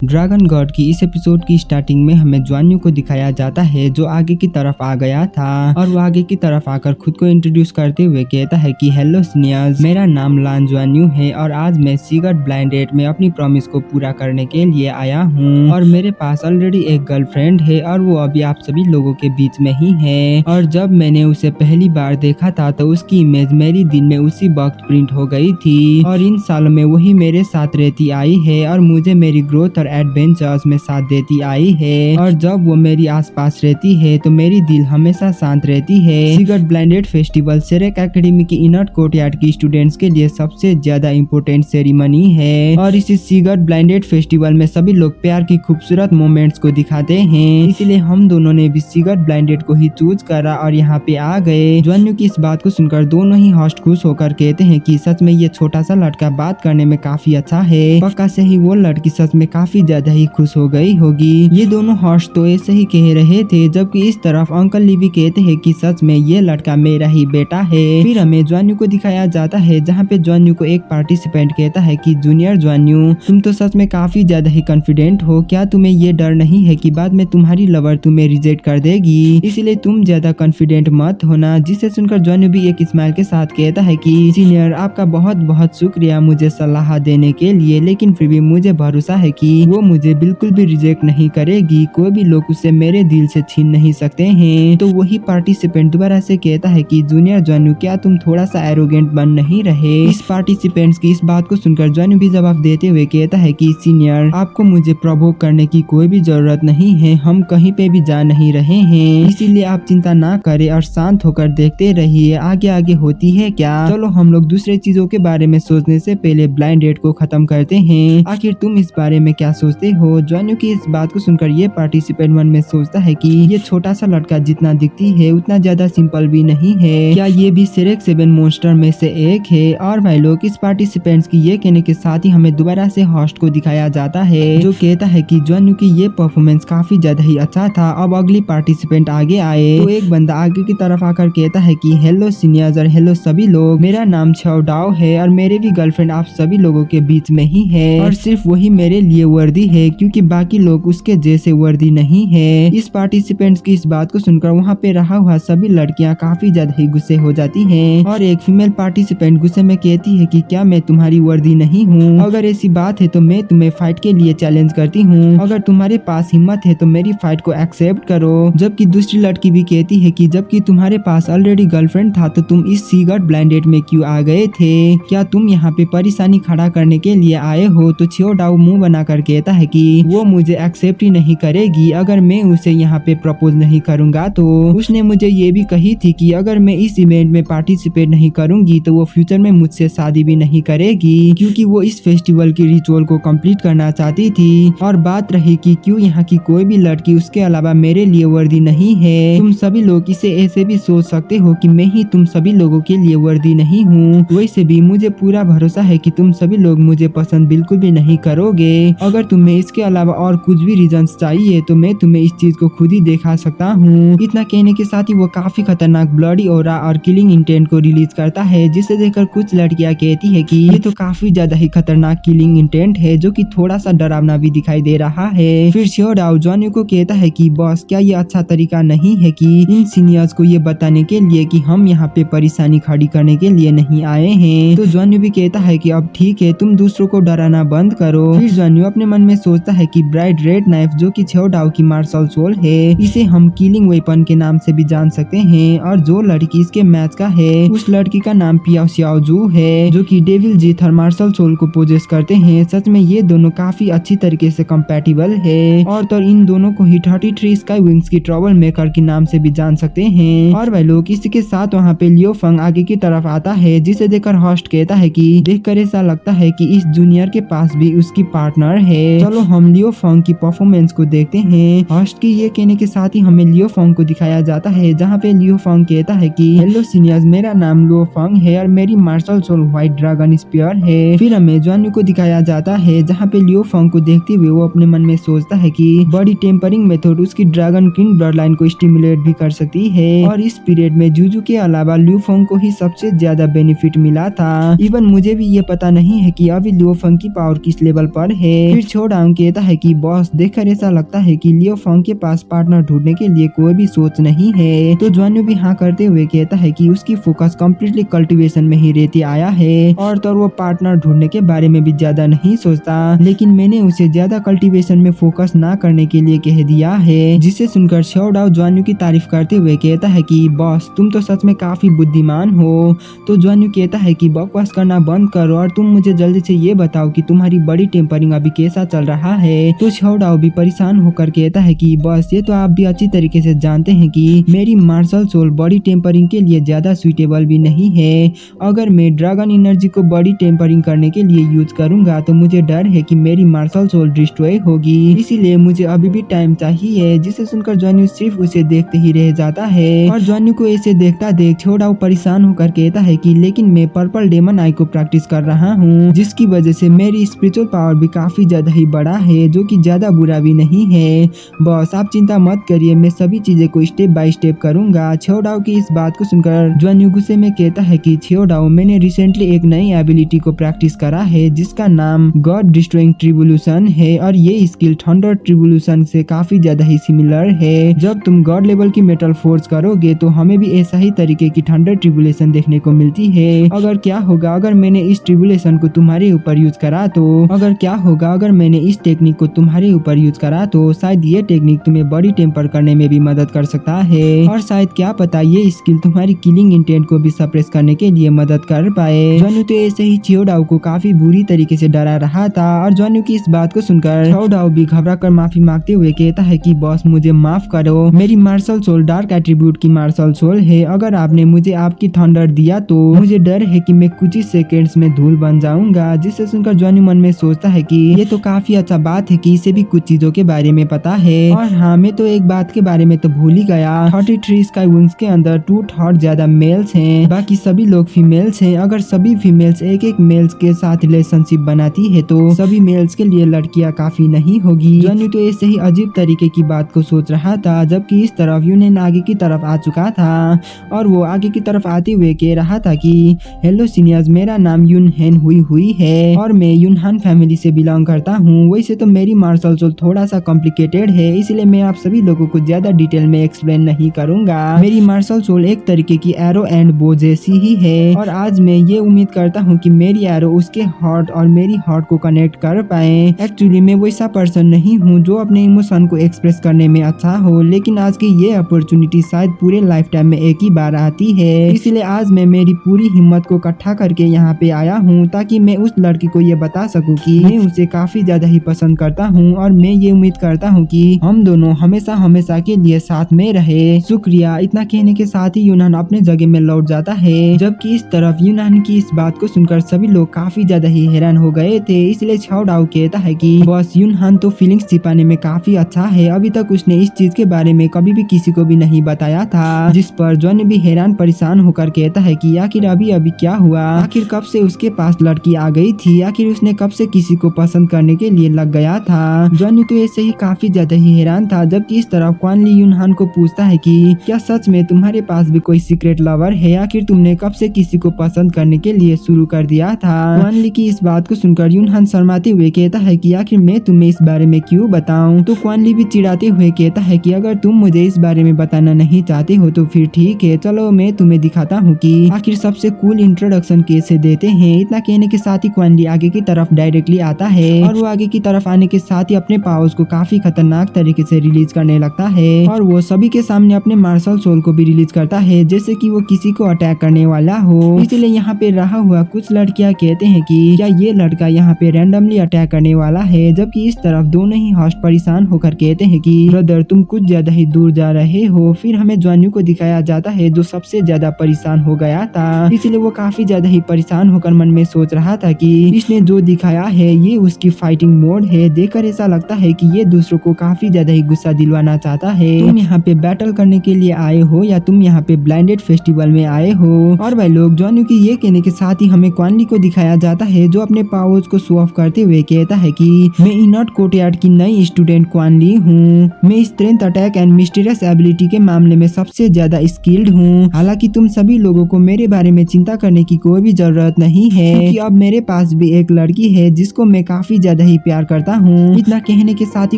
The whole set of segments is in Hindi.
ड्रैगन गॉड की इस एपिसोड की स्टार्टिंग में हमें ज्वान्यू को दिखाया जाता है जो आगे की तरफ आ गया था और वो आगे की तरफ आकर खुद को इंट्रोड्यूस करते हुए कहता है कि हेलो सीनियर्स, मेरा नाम लान ज्वान्यू है और आज मैं सीगर्ट ब्लाइंड डेट में अपनी प्रॉमिस को पूरा करने के लिए आया हूँ और मेरे पास ऑलरेडी एक गर्लफ्रेंड है और वो अभी आप सभी लोगों के बीच में ही है। और जब मैंने उसे पहली बार देखा था तो उसकी इमेज मेरी दिल में उसी वक्त प्रिंट हो गई थी और इन सालों में वही मेरे साथ रहती आई है और मुझे मेरी ग्रोथ और एडवेंचर्स में साथ देती आई है। और जब वो मेरी आसपास रहती है तो मेरी दिल हमेशा शांत रहती है। सीगर्ट ब्लाइंडेड फेस्टिवल सेरेक एकेडमी की इनर कोर्टयार्ड की स्टूडेंट्स के लिए सबसे ज्यादा इम्पोर्टेंट सेरेमनी है और इस सीगर्ट ब्लाइंडेड फेस्टिवल में सभी लोग प्यार की खूबसूरत मोमेंट्स को दिखाते हैं, इसलिए हम दोनों ने भी सीगर्ट ब्लाइंडेड को ही चूज करा और यहाँ पे आ गए। ज्वान्यू की इस बात को सुनकर दोनों ही होस्ट खुश होकर कहते हैं कि सच में ये छोटा सा लड़का बात करने में काफी अच्छा है, पक्का से ही वो लड़की सच में काफी ज्यादा ही खुश हो गई होगी। ये दोनों हॉर्स तो ऐसे ही कह रहे थे जबकि इस तरफ अंकल ली भी कहते हैं कि सच में ये लड़का मेरा ही बेटा है। फिर हमें ज्वान्यू को दिखाया जाता है जहाँ पे ज्वान्यू को एक पार्टिसिपेंट कहता है कि जूनियर ज्वान्यू, तुम तो सच में काफी ज्यादा ही कॉन्फिडेंट हो, क्या तुम्हें ये डर नहीं है कि बाद में तुम्हारी लवर तुम्हें रिजेक्ट कर देगी, इसलिए तुम ज्यादा कॉन्फिडेंट मत होना। जिसे सुनकर ज्वान्यू भी एक स्माइल के साथ कहता है कि सीनियर, आपका बहुत बहुत शुक्रिया मुझे सलाह देने के लिए, लेकिन फिर भी मुझे भरोसा है कि वो मुझे बिल्कुल भी रिजेक्ट नहीं करेगी, कोई भी लोग उसे मेरे दिल से छीन नहीं सकते हैं। तो वही पार्टिसिपेंट दोबारा से कहता है कि जूनियर ज्वान्यू, क्या तुम थोड़ा सा एरोगेंट बन नहीं रहे। इस पार्टिसिपेंट्स की इस बात को सुनकर ज्वान्यू भी जवाब देते हुए कहता है कि सीनियर, आपको मुझे प्रोवोक करने की कोई भी जरूरत नहीं है, हम कहीं पे भी जा नहीं रहे हैं, इसीलिए आप चिंता ना करें और शांत होकर देखते रहिए आगे आगे होती है क्या। चलो हम लोग दूसरे चीजों के बारे में सोचने से पहले ब्लाइंड डेट को खत्म करते हैं, आखिर तुम इस बारे में क्या सोचते हो। ज्वान्यू की इस बात को सुनकर ये पार्टिसिपेंट मन में सोचता है कि ये छोटा सा लड़का जितना दिखती है उतना ज्यादा सिंपल भी नहीं है, क्या ये भी सेरेक 7 मॉन्स्टर में से एक है। और भाई लोग, इस पार्टिसिपेंट्स की ये कहने के साथ ही हमें दोबारा से होस्ट को दिखाया जाता है जो कहता है कि ज्वान्यू की ये परफॉर्मेंस काफी ज्यादा ही अच्छा था। अब अगली पार्टिसिपेंट आगे आए तो एक बंदा आगे की तरफ आकर कहता है कि हेलो सीनियर्स और हेलो सभी लोग, मेरा नाम छाओडाओ है और मेरे भी गर्लफ्रेंड आप सभी लोगों के बीच में ही है और सिर्फ वही मेरे लिए वर्दी है क्योंकि बाकी लोग उसके जैसे वर्दी नहीं है। इस पार्टिसिपेंट्स की इस बात को सुनकर वहाँ पे रहा हुआ सभी लड़कियाँ काफी ज्यादा ही गुस्से हो जाती हैं और एक फीमेल पार्टिसिपेंट गुस्से में कहती है कि क्या मैं तुम्हारी वर्दी नहीं हूँ, अगर ऐसी बात है तो मैं तुम्हें फाइट के लिए चैलेंज करती हूँ, अगर तुम्हारे पास हिम्मत है तो मेरी फाइट को एक्सेप्ट करो। जबकि दूसरी लड़की भी कहती है कि जबकि तुम्हारे पास ऑलरेडी गर्लफ्रेंड था तो तुम इस सीगर्ट ब्लाइंड डेट में क्यों आ गए थे, क्या तुम यहाँ पे परेशानी खड़ा करने के लिए आए हो। तो छाओडाओ मुंह बनाकर कहता है कि वो मुझे एक्सेप्ट ही नहीं करेगी अगर मैं उसे यहाँ पे प्रपोज नहीं करूंगा, तो उसने मुझे ये भी कही थी कि अगर मैं इस इवेंट में पार्टिसिपेट नहीं करूंगी तो वो फ्यूचर में मुझसे शादी भी नहीं करेगी क्योंकि वो इस फेस्टिवल की रिचुअल को कंप्लीट करना चाहती थी। और बात रही कि क्यों यहाँ की कोई भी लड़की उसके अलावा मेरे लिए वर्दी नहीं है, तुम सभी लोग इसे ऐसे भी सोच सकते हो कि मैं ही तुम सभी लोगों के लिए वर्दी नहीं हूँ, वैसे भी मुझे पूरा भरोसा है कि तुम सभी लोग मुझे पसंद बिल्कुल भी नहीं करोगे, अगर तुम्हें इसके अलावा और कुछ भी रीजन चाहिए तो मैं तुम्हें इस चीज को खुद ही दिखा सकता हूँ। इतना कहने के साथ ही वो काफी खतरनाक ब्लडी ऑरा और किलिंग इंटेंट को रिलीज करता है जिसे देखकर कुछ लड़कियां कहती है कि ये तो काफी ज्यादा ही खतरनाक किलिंग इंटेंट है जो कि थोड़ा सा डरावना भी दिखाई दे रहा है। फिर छाओडाओ ज्वान्यू को कहता है कि बॉस, क्या ये अच्छा तरीका नहीं है कि इन सीनियर्स को ये बताने के लिए कि हम यहाँ पे परेशानी खड़ी करने के लिए नहीं आए हैं। तो ज्वान्यू भी कहता है कि अब ठीक है, तुम दूसरों को डराना बंद करो। फिर ज्वान्यू अपने मन में सोचता है कि ब्राइट रेड नाइफ जो कि छाओडाओ की मार्शल सोल है, इसे हम किलिंग वेपन के नाम से भी जान सकते हैं और जो लड़की इसके मैच का है उस लड़की का नाम पियाओ xiaoju है जो कि डेविल जीथ और मार्शल सोल को पोजेस करते हैं। सच में ये दोनों काफी अच्छी तरीके से कंपैटिबल है और तो इन दोनों को ही 33 स्काई विंग्स की ट्रबल मेकर के नाम से भी जान सकते हैं। और भाई लोग, इसी के साथ वहाँ पे लियो फंग आगे की तरफ आता है जिसे देखकर होस्ट कहता है कि देखकर ऐसा लगता है कि इस जूनियर के पास भी उसकी पार्टनर है, चलो हम लियो फंग की परफॉर्मेंस को देखते हैं। होस्ट की ये कहने के साथ ही हमें लियो फंग को दिखाया जाता है जहाँ पे लियो फंग कहता है कि हेलो सीनियर्स, मेरा नाम लियो फंग है और मेरी martial soul white dragon spear है। फिर हमें ज्वान्यू को दिखाया जाता है जहाँ पे लियो फंग को देखते हुए वो अपने मन में सोचता है कि बॉडी टेम्परिंग मेथड उसकी ड्रैगन किंग ब्लड लाइन को स्टिमुलेट भी कर सकती है और इस पीरियड में जूजू के अलावा लियो फंग को ही सबसे ज्यादा बेनिफिट मिला था। इवन मुझे भी ये पता नहीं है कि अभी लियो फंग की पावर किस लेवल पर है। फिर छोडांग कहता है कि बॉस देखकर ऐसा लगता है कि लियो फोंग के पास पार्टनर ढूंढने के लिए कोई भी सोच नहीं है। तो ज्वान्यू भी हाँ करते हुए कहता है कि उसकी फोकस कम्प्लीटली कल्टीवेशन में ही रहती आया है और तो वो पार्टनर ढूंढने के बारे में भी ज्यादा नहीं सोचता, लेकिन मैंने उसे ज्यादा कल्टीवेशन में फोकस ना करने के लिए कह दिया है। जिसे सुनकर शोडाओ ज्वान्यू की तारीफ करते हुए कहता है कि बॉस तुम तो सच में काफी बुद्धिमान हो। तो ज्वान्यू कहता है कि बकवास करना बंद करो और तुम मुझे जल्दी से ये बताओ कि तुम्हारी बड़ी टेम्परिंग अभी कैसा चल रहा है। तो शोडाओ भी परेशान होकर कहता है कि बॉस ये तो आप भी अच्छी तरीके से जानते हैं कि मेरी मार्शल सोल बड़ी टेम्परिंग के लिए ज्यादा सुइटेबल भी नहीं है। अगर मैं ड्रैगन एनर्जी को बड़ी टेम्परिंग करने के लिए यूज करूंगा तो मुझे डर है कि मेरी मार्शल सोल डिस्ट्रॉय होगी, इसीलिए मुझे अभी भी टाइम चाहिए। जिसे सुनकर ज्वान्यू सिर्फ उसे देखते ही रह जाता है और ज्वान्यू को ऐसे देखता देख छोडाओ परेशान होकर कहता है कि लेकिन मैं पर्पल डेमन आई को प्रैक्टिस कर रहा हूँ, जिसकी वजह से मेरी स्पिरिचुअल पावर भी काफी ज्यादा ही बड़ा है, जो कि ज्यादा बुरा भी नहीं है। बॉस आप चिंता मत करिए, मैं सभी चीजें को स्टेप बाय स्टेप करूंगा। छोडाओ की इस बात को सुनकर ज्वान्यू गुस्से में कहता है कि छोडाओ मैंने रिसेंटली एक नई एबिलिटी को प्रैक्टिस करा है जिसका नाम गॉड डिस्ट्रॉइंग ट्रिब्यूलेशन है और ये स्किल थंडर ट्रिब्यूलेशन से काफी ज्यादा ही सिमिलर है। जब तुम गॉड लेवल की मेटल फोर्स करोगे तो हमें भी ऐसा ही तरीके की थंडर ट्रिब्यूलेशन देखने को मिलती है। अगर क्या होगा अगर मैंने इस ट्रिब्यूलेशन को तुम्हारे ऊपर यूज करा तो अगर क्या होगा अगर मैंने इस टेक्निक को तुम्हारे ऊपर यूज करा तो शायद ये टेक्निक तुम्हें बॉडी टेम्पर करने में भी मदद कर सकता है और शायद क्या पता ये स्किल तुम्हारी किलिंग इंटेंट को भी सप्रेस करने के लिए मदद कर पाए। ज्वान्यू तो ऐसे ही छोडाओ को काफी बुरी तरीके से डरा रहा था और ज्वान्यू की इस बात को सुनकर छोडाओ भी घबरा कर माफी मांगते हुए कहता है कि बॉस मुझे माफ करो, मेरी मार्शल सोल डार्क एट्रीब्यूट की मार्शल सोल है। अगर आपने मुझे आपकी थंडर दिया तो मुझे डर है कि मैं कुछ ही सेकेंड्स में धूल बन जाऊंगा। जिससे सुनकर ज्वान्यू मन में सोचता है कि ये तो काफी अच्छा बात है कि इसे भी कुछ चीजों के बारे में पता है। और हाँ मैं तो एक बात के बारे में तो भूल ही गया, 33 स्काई विंग्स के अंदर 2/3 ज्यादा मेल्स हैं, बाकी सभी लोग फीमेल्स हैं। अगर सभी फीमेल्स एक एक मेल्स के साथ रिलेशनशिप बनाती है तो सभी मेल्स के लिए लड़कियां काफी नहीं होगी। ज्वान्यू तो ऐसे ही अजीब तरीके की बात को सोच रहा था जबकि इस तरफ यूनहेन आगे की तरफ आ चुका था और वो आगे की तरफ आते हुए कह रहा था कि हेलो सीनियर्स, मेरा नाम यूनहेन हुई है और मैं यूनहान फैमिली से बिलोंग करता हूँ। वैसे तो मेरी मार्शल सोल थोड़ा सा कॉम्प्लिकेटेड है, इसलिए मैं आप सभी लोगों को ज्यादा डिटेल में एक्सप्लेन नहीं करूंगा। मेरी मार्शल सोल एक तरीके की एरो एंड बो जैसी ही है और आज मैं ये उम्मीद करता हूँ कि मेरी एरो उसके हार्ट और मेरी हार्ट को कनेक्ट कर पाए। एक्चुअली मैं वैसा पर्सन नहीं हूँ जो अपने इमोशन को एक्सप्रेस करने में अच्छा हो, लेकिन आज की ये अपॉर्चुनिटी शायद पूरे लाइफ टाइम में एक ही बार आती है, इसलिए आज मैं मेरी पूरी हिम्मत को इकट्ठा करके यहाँ पे आया हूँ ताकि मैं उस लड़की को ये बता सकूँ कि मैं उसे काफी ज्यादा ही पसंद करता हूँ और मैं ये उम्मीद करता हूँ कि हम दोनों हमेशा हमेशा के लिए साथ में रहे। शुक्रिया। इतना कहने के साथ ही यूनान अपने जगह में लौट जाता है, जबकि इस तरफ यूनान की इस बात को सुनकर सभी लोग काफी ज्यादा ही हैरान हो गए थे। इसलिए छोडाओ कहता है कि बॉस यूनहान तो फीलिंग्स छिपाने में काफी अच्छा है, अभी तक उसने इस चीज के बारे में कभी भी किसी को भी नहीं बताया था। जिस पर ज्वान्यू भी हैरान परेशान होकर कहता है कि आखिर अभी अभी क्या हुआ, आखिर कब से उसके पास लड़की आ गई थी, आखिर उसने कब से किसी को पसंद करने के लिए लग गया था। ज्वान्यू तो ऐसे ही काफी ज्यादा ही हैरान था, जबकि इस तरफ क्वान ली यूनहान को पूछता है कि क्या सच में तुम्हारे पास भी कोई सीक्रेट लवर है, आखिर तुमने कब से किसी को पसंद करने के लिए शुरू कर दिया था। क्वान ली की इस बात को सुनकर यूनहान शर्माते हुए कहता है कि आखिर मैं तुम्हें इस बारे में क्यों बताऊं। तो क्वान ली भी चिढ़ाते हुए कहता है कि अगर तुम मुझे इस बारे में बताना नहीं चाहते हो तो फिर ठीक है, चलो मैं तुम्हें दिखाता हूँ कि आखिर सबसे कूल इंट्रोडक्शन कैसे देते हैं। इतना कहने के साथ ही क्वान ली आगे की तरफ डायरेक्टली आता है और वो आगे की तरफ आने के साथ ही अपने पावर्स को काफी खतरनाक तरीके से रिलीज करने लगता है और वो सभी के सामने अपने मार्शल सोल को भी रिलीज करता है जैसे कि वो किसी को अटैक करने वाला हो। इसलिए यहाँ पे रहा हुआ कुछ लड़कियां कहते हैं कि क्या ये लड़का यहाँ पे रैंडमली अटैक करने वाला है, जबकि इस तरफ दोनों ही होस्ट परेशान होकर कहते हैं कि ब्रदर तुम कुछ ज्यादा ही दूर जा रहे हो। फिर हमें ज्वान्यू को दिखाया जाता है जो सबसे ज्यादा परेशान हो गया था, इसलिए वो काफी ज्यादा ही परेशान होकर मन में सोच रहा था कि इसने जो दिखाया है ये उसकी फाइटिंग मोड है। देखकर ऐसा लगता है कि ये दूसरों को काफी ज्यादा ही गुस्सा दिलवाना चाहता है। तुम यहाँ पे बैटल करने के लिए आए हो या तुम यहाँ पे ब्लाइंडेड फेस्टिवल में आए हो। और भाई लोग ज्वान्यू की ये कहने के साथ ही हमें क्वान ली को दिखाया जाता है जो अपने पावर्स को शो ऑफ करते हुए कहता है कि मैं इनॉट कोर्टयार्ड की नई स्टूडेंट क्वान ली हूँ। मैं strength attack and mysterious ability के मामले में सबसे ज्यादा स्किल्ड हूँ। हालांकि तुम सभी लोगों को मेरे बारे में चिंता करने की कोई भी जरूरत नहीं है क्योंकि अब मेरे पास भी एक लड़की है जिसको मैं काफी ज्यादा ज्यादा ही प्यार करता हूँ। इतना कहने के साथ ही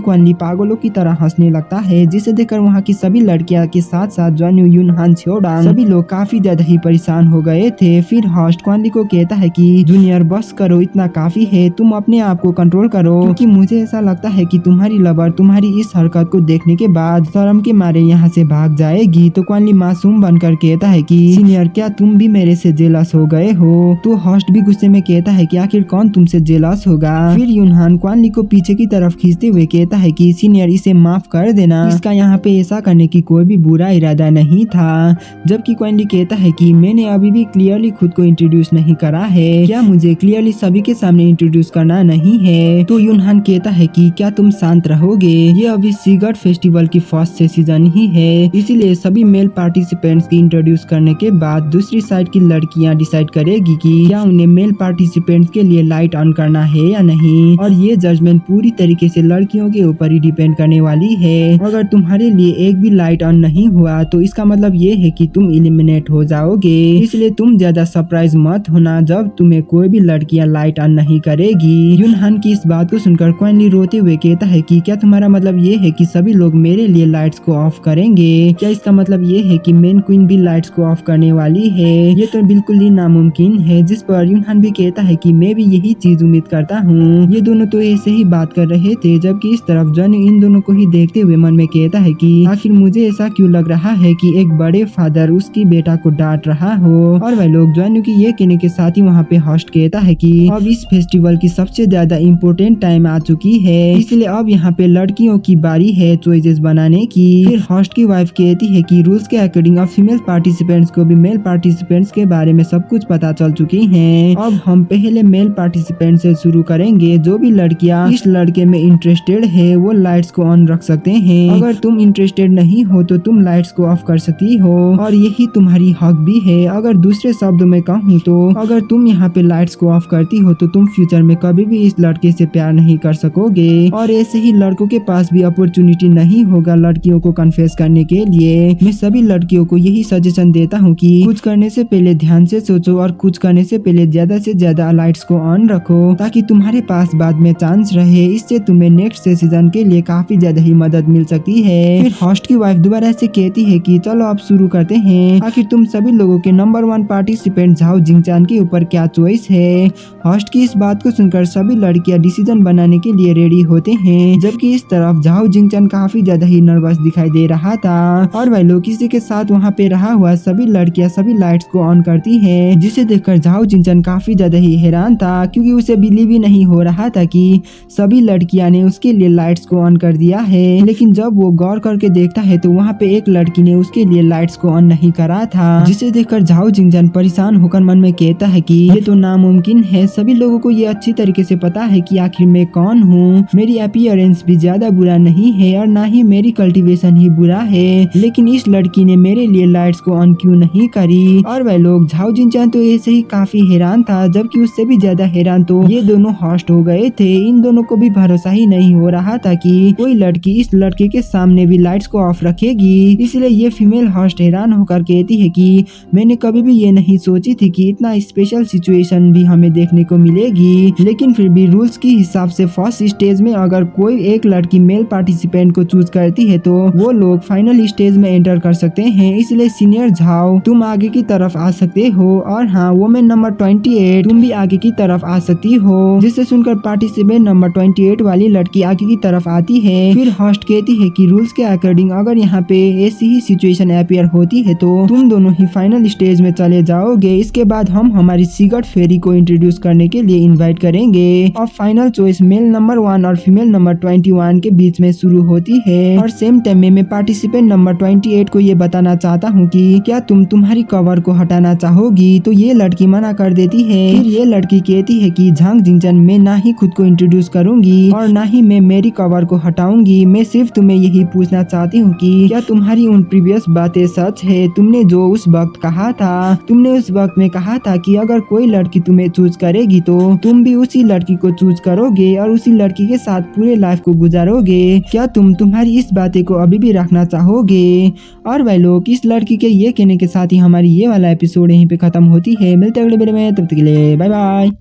क्वान ली पागलों की तरह हंसने लगता है, जिसे देखकर वहाँ की सभी लड़कियां के साथ साथ ज्वान्यू, यूनहान, छिओडांग सभी लोग काफी ज्यादा ही परेशान हो गए थे। फिर होस्ट क्वान ली को कहता है कि जूनियर बस करो, इतना काफी है, तुम अपने आप को कंट्रोल करो, क्योंकि मुझे ऐसा लगता है कि तुम्हारी लवर तुम्हारी इस हरकत को देखने के बाद शर्म के मारे यहाँ से भाग जाएगी। तो क्वान ली मासूम बनकर कहता है कि सीनियर क्या तुम भी मेरे से जेलस हो गए हो? तो होस्ट भी गुस्से में कहता है कि आखिर कौन तुमसे जेलस होगा। फिर यूनहान क्वान ली को पीछे की तरफ खींचते हुए कहता है कि सीनियर इसे माफ कर देना, इसका यहाँ पे ऐसा करने की कोई भी बुरा इरादा नहीं था। जबकि क्वान ली कहता है कि मैंने अभी भी क्लियरली खुद को इंट्रोड्यूस नहीं करा है, क्या मुझे क्लियरली सभी के सामने इंट्रोड्यूस करना नहीं है? तो यूनहान कहता है कि क्या तुम शांत रहोगे, ये अभी सिगरेट फेस्टिवल की फर्स्ट सीजन ही है, इसीलिए सभी मेल पार्टिसिपेंट्स की इंट्रोड्यूस करने के बाद दूसरी साइड की लड़कियां डिसाइड करेगी कि क्या उन्हें मेल पार्टिसिपेंट्स के लिए लाइट ऑन करना है या नहीं, और ये जजमेंट पूरी तरीके से लड़कियों के ऊपर ही डिपेंड करने वाली है। अगर तुम्हारे लिए एक भी लाइट ऑन नहीं हुआ तो इसका मतलब ये है कि तुम एलिमिनेट हो जाओगे, इसलिए तुम ज्यादा सरप्राइज मत होना जब तुम्हें कोई भी लड़कियां लाइट ऑन नहीं करेगी। यूनहान की इस बात को सुनकर क्वान ली रोते हुए कहता है कि क्या तुम्हारा मतलब ये है कि सभी लोग मेरे लिए लाइट्स को ऑफ करेंगे? क्या इसका मतलब ये है कि मेन क्वीन भी लाइट्स को ऑफ करने वाली है? ये तो बिल्कुल ही नामुमकिन है। जिस पर यूनहान भी कहता है कि मैं भी यही चीज उम्मीद करता हूँ। ये दोनों तो ऐसे ही बात कर रहे थे, जबकि इस तरफ जॉनी इन दोनों को ही देखते हुए मन में कहता है कि आखिर मुझे ऐसा क्यों लग रहा है कि एक बड़े फादर उसकी बेटा को डांट रहा हो। और वह लोग जॉनी की ये कहने के साथ ही वहाँ पे होस्ट कहता है कि अब इस फेस्टिवल की सबसे ज्यादा इम्पोर्टेंट टाइम आ चुकी है, इसलिए अब यहाँ पे लड़कियों की बारी है चॉइसेस बनाने की। फिर होस्ट की वाइफ कहती है कि रूल्स के अकॉर्डिंग अब फीमेल पार्टिसिपेंट्स को भी मेल पार्टिसिपेंट्स के बारे में सब कुछ पता चल चुकी है। अब हम पहले मेल पार्टिसिपेंट से शुरू करेंगे। जो भी लड़कियां इस लड़के में इंटरेस्टेड है वो लाइट्स को ऑन रख सकते हैं, अगर तुम इंटरेस्टेड नहीं हो तो तुम लाइट्स को ऑफ कर सकती हो, और यही तुम्हारी हक भी है। अगर दूसरे शब्दों में कहूँ तो अगर तुम यहाँ पे लाइट्स को ऑफ करती हो तो तुम फ्यूचर में कभी भी इस लड़के से प्यार नहीं कर सकोगे, और ऐसे ही लड़कों के पास भी अपॉर्चुनिटी नहीं होगा लड़कियों को कन्फेस करने के लिए। मैं सभी लड़कियों को यही सजेशन देता हूँ कि कुछ करने से पहले ध्यान से सोचो, और कुछ करने से पहले ज्यादा से ज्यादा लाइट्स को ऑन रखो, ताकि तुम्हारे पास बाद में चांस रहे। इससे तुम्हें नेक्स्ट सीजन के लिए काफी ज्यादा ही मदद मिल सकती है। फिर होस्ट की वाइफ दोबारा से कहती है कि चलो अब शुरू करते हैं, आखिर तुम सभी लोगों के नंबर 1 पार्टिसिपेंट झाओ जिंगचान के ऊपर क्या चॉइस है। होस्ट की इस बात को सुनकर सभी लड़कियां डिसीजन बनाने के लिए रेडी होते हैं, जबकि इस तरफ झाओ जिंगचान काफी ज्यादा ही नर्वस दिखाई दे रहा था, और वह लोग किसी के साथ वहाँ पे रहा हुआ सभी लड़कियां सभी लाइट्स को ऑन करती हैं, जिसे देखकर झाओ जिंगचान काफी ज्यादा ही हैरान था, क्योंकि उसे बिलीव ही नहीं हो रहा था कि सभी लड़कियां ने उसके लिए लाइट्स को ऑन कर दिया है। लेकिन जब वो गौर करके देखता है तो वहाँ पे एक लड़की ने उसके लिए लाइट्स को ऑन नहीं करा था, जिसे देखकर झाओ जिंगचान परेशान होकर मन में कहता है कि ये तो नामुमकिन है। सभी लोगों को ये अच्छी तरीके से पता है कि आखिर मैं कौन हूँ। मेरी अपीयरेंस भी ज्यादा बुरा नहीं है और ना ही मेरी कल्टीवेशन ही बुरा है, लेकिन इस लड़की ने मेरे लिए लाइट्स को ऑन क्यों नहीं करी। और वह लोग झाओ जिंगचान तो ऐसे ही काफी हैरान था, जबकि उससे भी ज्यादा हैरान तो ये दोनों होस्ट हो गए थे। इन दोनों को भी भरोसा ही नहीं हो रहा था कि कोई लड़की इस लड़के के सामने भी लाइट्स को ऑफ रखेगी। इसलिए ये फीमेल होस्ट हैरान होकर कहती है कि मैंने कभी भी ये नहीं सोची थी कि इतना स्पेशल सिचुएशन भी हमें देखने को मिलेगी, लेकिन फिर भी रूल्स के हिसाब से फर्स्ट स्टेज में अगर कोई एक लड़की मेल पार्टिसिपेंट को चूज करती है तो वो लोग फाइनल स्टेज में एंटर कर सकते हैं। इसलिए सीनियर झाओ तुम आगे की तरफ आ सकते हो, और हाँ वोमेन नंबर 28 तुम भी आगे की तरफ आ सकती हो। जिसे सुनकर पार्टिसिपेंट नंबर 28 वाली लड़की आगे की तरफ आती है। फिर होस्ट कहती है कि रूल्स के अकॉर्डिंग अगर यहाँ पे ऐसी ही सिचुएशन अपीयर होती है तो तुम दोनों ही फाइनल स्टेज में चले जाओगे। इसके बाद हम हमारी सिगरेट फेरी को इंट्रोड्यूस करने के लिए इनवाइट करेंगे। और फाइनल चॉइस मेल नंबर 1 और फीमेल नंबर 21 के बीच में शुरू होती है। और सेम टाइम में मैं पार्टिसिपेंट नंबर 28 को ये बताना चाहता हूँ कि क्या तुम तुम्हारी कवर को हटाना चाहोगी। तो ये लड़की मना कर देती है। फिर ये लड़की कहती है कि झांग जिंगचान मैं ना ही खुद को इंट्रोड्यूस करूंगी और ना ही मैं मेरी कवर को हटाऊंगी। मैं सिर्फ तुम्हें यही पूछना चाहती हूँ कि क्या तुम्हारी उन प्रीवियस बातें सच है। तुमने जो उस वक्त कहा था, तुमने उस वक्त में कहा था कि अगर कोई लड़की तुम्हें चूज करेगी तो तुम भी उसी लड़की को चूज करोगे और उसी लड़की के साथ पूरे लाइफ को गुजारोगे। क्या तुम तुम्हारी इस बातें को अभी भी रखना चाहोगे। और वह लोग इस लड़की के ये कहने के साथ ही हमारी ये वाला एपिसोड यहीं पे खत्म होती है। मिलते हैं अगले वीडियो में, तब तक के लिए बाय बाय।